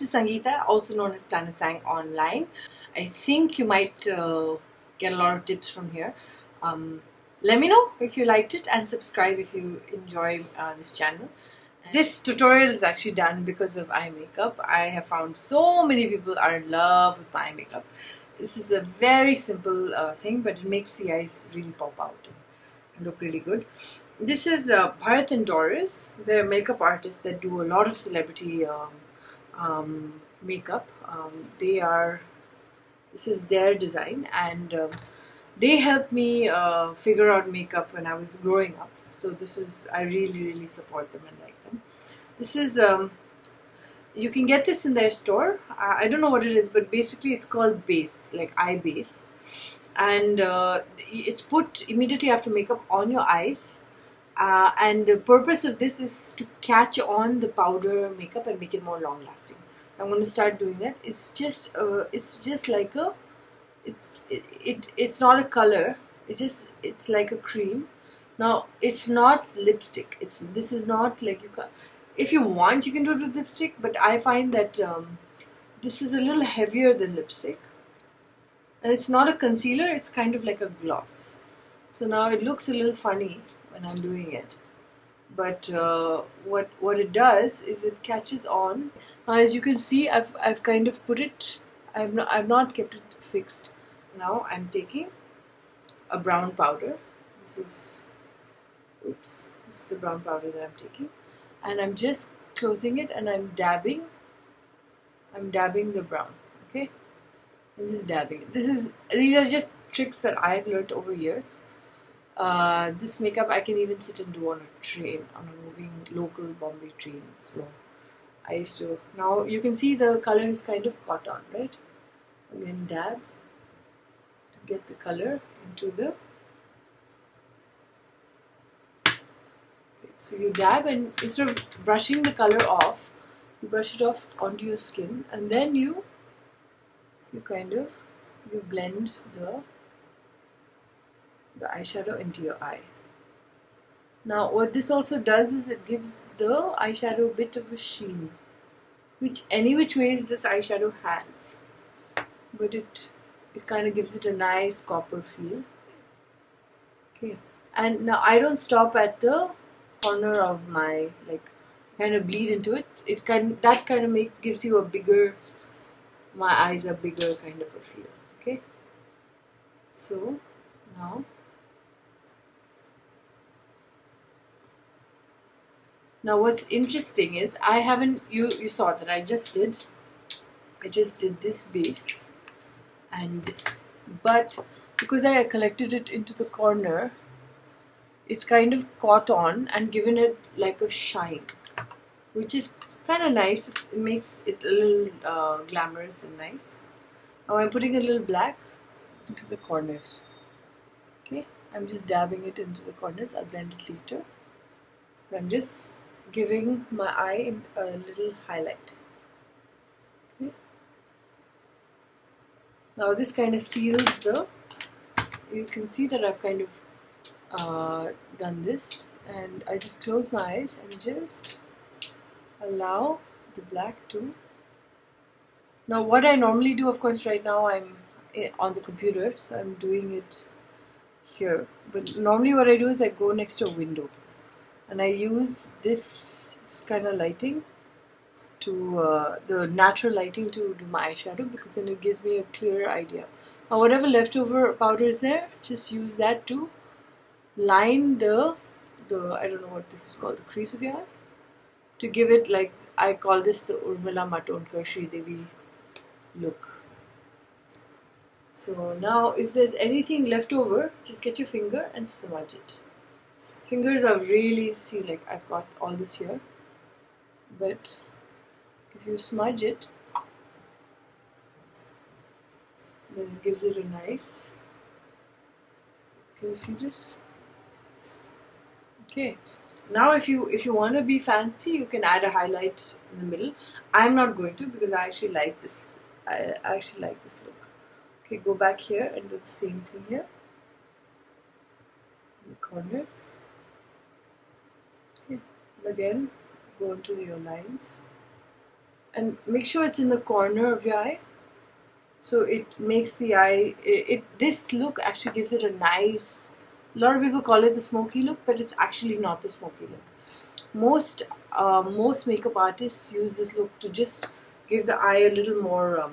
is Sangeeta, also known as Planetsang online. I think you might get a lot of tips from here. Let me know if you liked it and subscribe if you enjoy this channel. This tutorial is actually done because of eye makeup. I have found so many people are in love with my eye makeup. This is a very simple thing, but it makes the eyes really pop out and look really good. This is Bharat and Doris. They're makeup artists that do a lot of celebrity makeup. This is their design, and they helped me figure out makeup when I was growing up. So I really support them and like them. This is you can get this in their store. I don't know what it is, but basically it's called base, like eye base, and it's put immediately after makeup on your eyes. And the purpose of this is to catch on the powder makeup and make it more long lasting. So I'm going to start doing that. It's just like a, it's not a color. It's like a cream. Now it's not lipstick. This is not like if you want you can do it with lipstick, but I find that this is a little heavier than lipstick, and it's not a concealer. It's kind of like a gloss. So now it looks a little funny when I'm doing it, but what it does is it catches on. Now, as you can see, I've kind of put it. I've not kept it fixed. Now I'm taking a brown powder. This is the brown powder that I'm taking, and I'm just closing it and I'm dabbing the brown. Okay, I'm just dabbing it. These are just tricks that I've learned over years. This makeup I can even sit and do on a train, on a moving local Bombay train. So I used to. Now you can see the color is kind of caught on, right? Again, dab to get the color into the. Okay, so you dab, and instead of brushing the color off, you brush it off onto your skin, and then you blend the eyeshadow into your eye. Now what this also does is it gives the eyeshadow a bit of a sheen, which ways this eyeshadow has, but it kind of gives it a nice copper feel. Okay, and now I don't stop at the corner of my, kind of bleed into it. Gives you a bigger, my eyes are bigger kind of a feel. Okay, so Now what's interesting is you saw that I just did this base and this, but because I collected it into the corner, it's kind of caught on and given it like a shine, which is kind of nice. It makes it a little glamorous and nice. Now I'm putting a little black into the corners. Okay, I'm just dabbing it into the corners. I'll blend it later. I'm just giving my eye a little highlight. Okay. Now this kind of seals you can see that I've kind of done this, and I just close my eyes and just allow the black to. Now what I normally do, of course right now I'm on the computer, so I'm doing it here, but normally what I do is I go next to a window and I use this kind of lighting to the natural lighting to do my eyeshadow, because then it gives me a clearer idea. Now whatever leftover powder is there, just use that to line the I don't know what this is called, the crease of your eye, to give it, like, I call this the Urmila Matondkar Sri Devi look. So now if there's anything left over, just get your finger and smudge it. Fingers are really, see, like I've got all this here, but if you smudge it, then it gives it a nice, can you see this? Okay, now if you want to be fancy, you can add a highlight in the middle. I'm not going to, because I actually like this. I actually like this look. Okay, go back here and do the same thing here in the corners. Okay, and again go into your lines and make sure it's in the corner of your eye, so it makes the eye, this look actually gives it a nice, a lot of people call it the smoky look, but it's actually not the smoky look. Most makeup artists use this look to just give the eye a little more,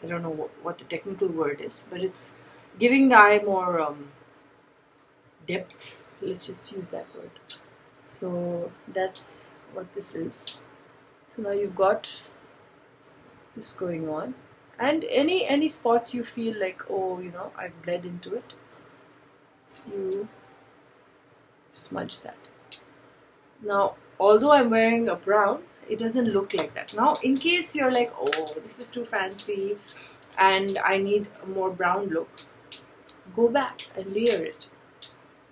I don't know what the technical word is, but it's giving the eye more depth. Let's just use that word. So that's what this is. So now you've got this going on, and any spots you feel like, oh, you know, I've bled into it, you smudge that. Now, although I'm wearing a brown, it doesn't look like that. Now, in case you're like, oh, this is too fancy and I need a more brown look, go back and layer it.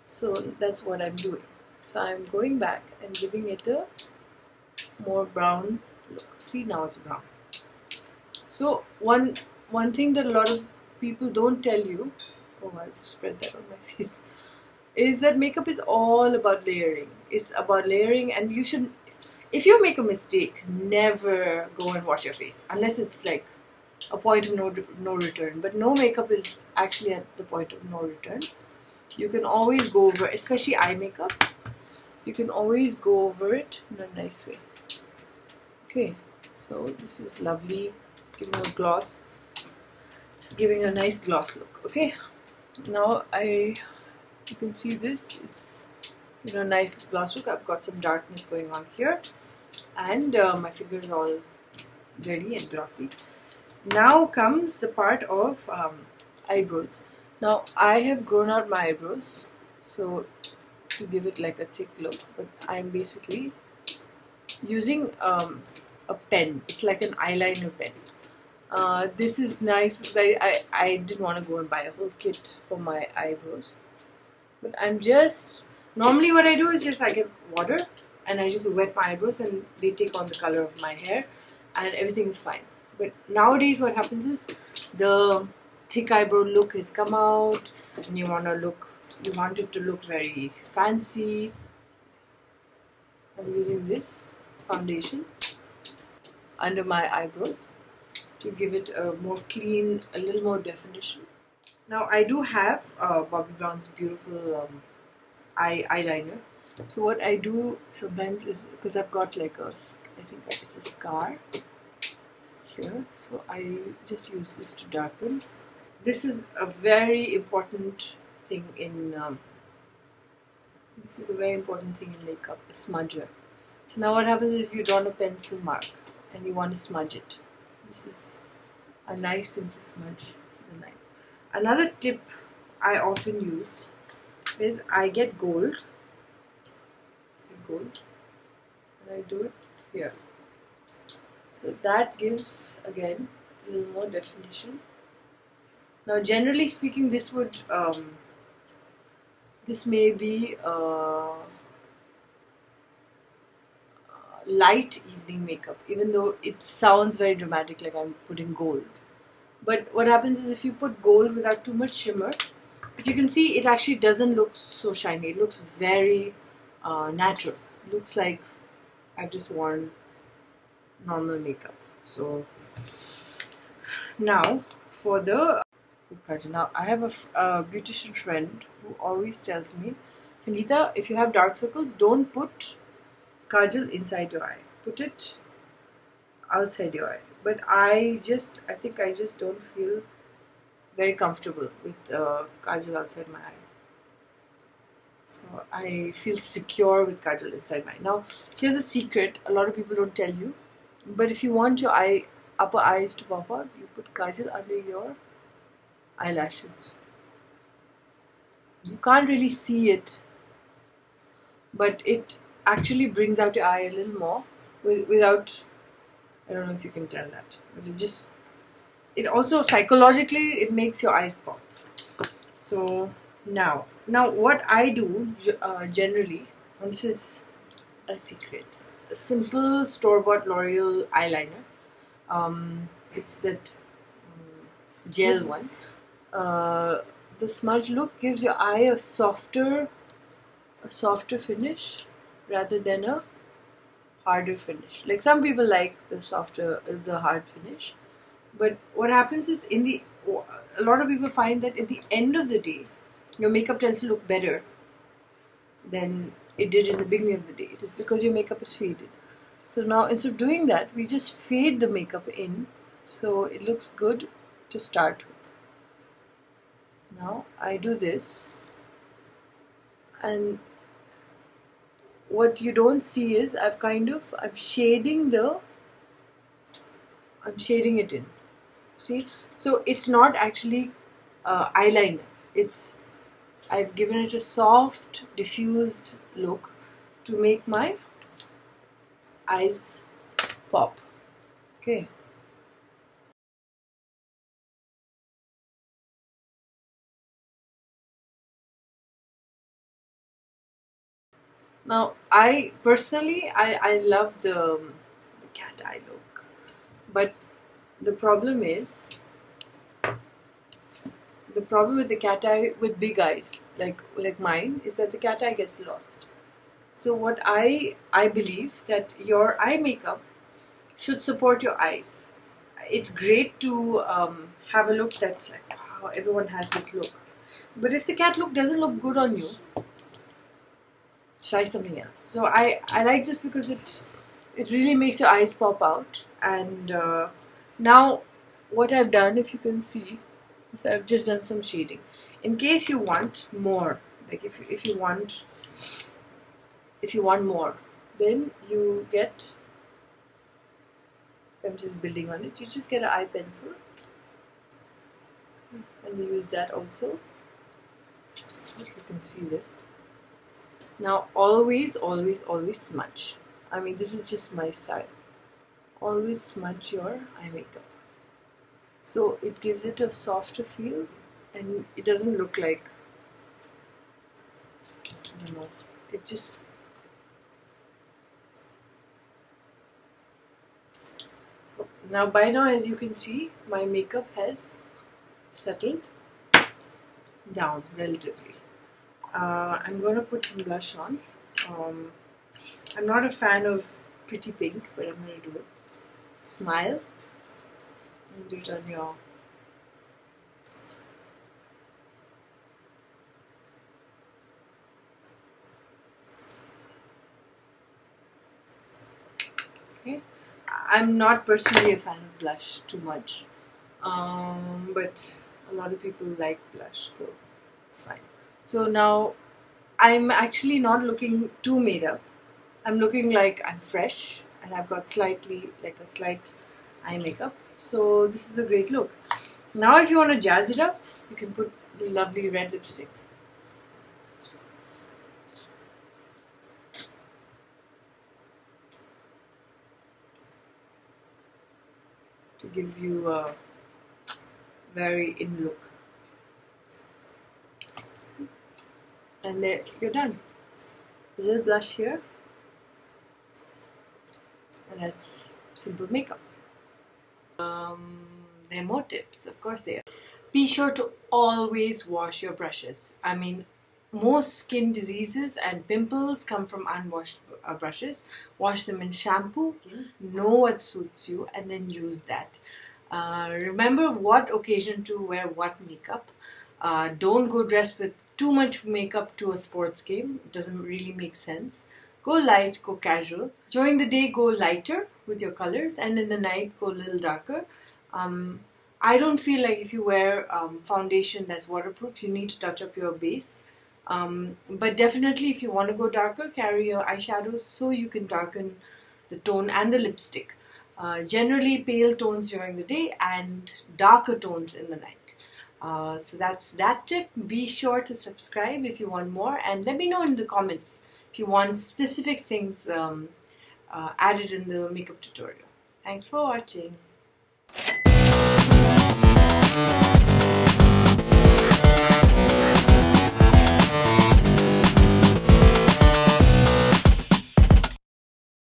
So that's what I'm doing. So I'm going back and giving it a more brown look. See, now it's brown. So one thing that a lot of people don't tell you, oh, I'll spread that on my face, is that makeup is all about layering. It's about layering, and you should, if you make a mistake, never go and wash your face unless it's like a point of no return. But no makeup is actually at the point of no return. You can always go over, especially eye makeup, you can always go over it in a nice way. Okay, so this is lovely, giving a gloss. It's giving a nice gloss look. Okay, now you can see this, it's, you know, nice gloss look. I've got some darkness going on here, and my fingers all dirty and glossy. Now comes the part of eyebrows. Now I have grown out my eyebrows, so to give it like a thick look, but I'm basically using a pen. It's like an eyeliner pen. This is nice because I didn't want to go and buy a whole kit for my eyebrows. But I'm just, normally what I do is just I get water and I just wet my eyebrows and they take on the color of my hair and everything is fine. But nowadays what happens is the thick eyebrow look has come out and you want it to look very fancy. I'm using this foundation under my eyebrows to give it a more clean, a little more definition. Now I do have Bobbi Brown's beautiful eyeliner. So what I do sometimes is, because I've got like a, I think it's a scar here, so I just use this to darken. This is a very important thing in makeup, a smudger. So now what happens is if you draw a pencil mark and you want to smudge it, this is a nice thing to smudge the line. Another tip I often use is I get gold, and I do it here. So that gives again a little more definition. Now generally speaking, this would this may be light evening makeup, even though it sounds very dramatic like I'm putting gold. But what happens is if you put gold without too much shimmer, if you can see, it actually doesn't look so shiny. It looks very natural. It looks like I've just worn normal makeup. So now for the kajal. Now I have a beautician friend who always tells me, Sangeeta, if you have dark circles, don't put kajal inside your eye. Put it outside your eye. But I think I just don't feel very comfortable with kajal outside my eye. So I feel secure with kajal inside my eye. Now here's a secret a lot of people don't tell you. But if you want your upper eyes to pop out, you put kajal under your eyelashes. You can't really see it, but it actually brings out your eye a little more without, I don't know if you can tell that, but it also psychologically it makes your eyes pop. So now what I do generally, and this is a secret, a simple store-bought L'Oreal eyeliner. It's that gel one. The smudge look gives your eye a softer finish rather than a harder finish. Like some people like the softer, the hard finish. But what happens is a lot of people find that at the end of the day, your makeup tends to look better than it did in the beginning of the day. It is because your makeup is faded. So now instead of doing that, we just fade the makeup in so it looks good to start with. Now I do this, and what you don't see is I'm shading it in. See, so it's not actually eyeliner. I've given it a soft, diffused look to make my eyes pop. Okay. Now, I personally, I love the cat eye look, but the problem with the cat eye with big eyes like mine is that the cat eye gets lost. So what I believe that your eye makeup should support your eyes. It's great to have a look that's like, wow, everyone has this look. But if the cat look doesn't look good on you, try something else. So I like this because it really makes your eyes pop out. And now what I've done, if you can see, is I've just done some shading. In case you want more, like if you want more, then you get, I'm just building on it, you just get an eye pencil and use that also. If you can see this. Now always smudge. I mean, this is just my style. Always smudge your eye makeup. So it gives it a softer feel and it doesn't look like, I don't know, it just, so now by now, as you can see, my makeup has settled down relatively. I'm going to put some blush on. I'm not a fan of pretty pink, but I'm going to do it. Smile. And do it on your okay. I'm not personally a fan of blush too much, but a lot of people like blush, so it's fine. So now I'm actually not looking too made up. I'm looking like I'm fresh and I've got slightly like a slight eye makeup. So this is a great look. Now if you want to jazz it up, you can put the lovely red lipstick. To give you a very in look. And there you're done. A little blush here. And that's simple makeup. There are more tips, of course there are. Be sure to always wash your brushes. I mean, most skin diseases and pimples come from unwashed brushes. Wash them in shampoo, know what suits you, and then use that. Remember what occasion to wear what makeup. Don't go dressed with too much makeup to a sports game. It doesn't really make sense. Go light, go casual. During the day, go lighter with your colors, and in the night, go a little darker. I don't feel like if you wear foundation that's waterproof, you need to touch up your base. But definitely if you want to go darker, carry your eyeshadows so you can darken the tone and the lipstick. Generally pale tones during the day and darker tones in the night. So that's that tip. Be sure to subscribe if you want more, and let me know in the comments if you want specific things added in the makeup tutorial. Thanks for watching.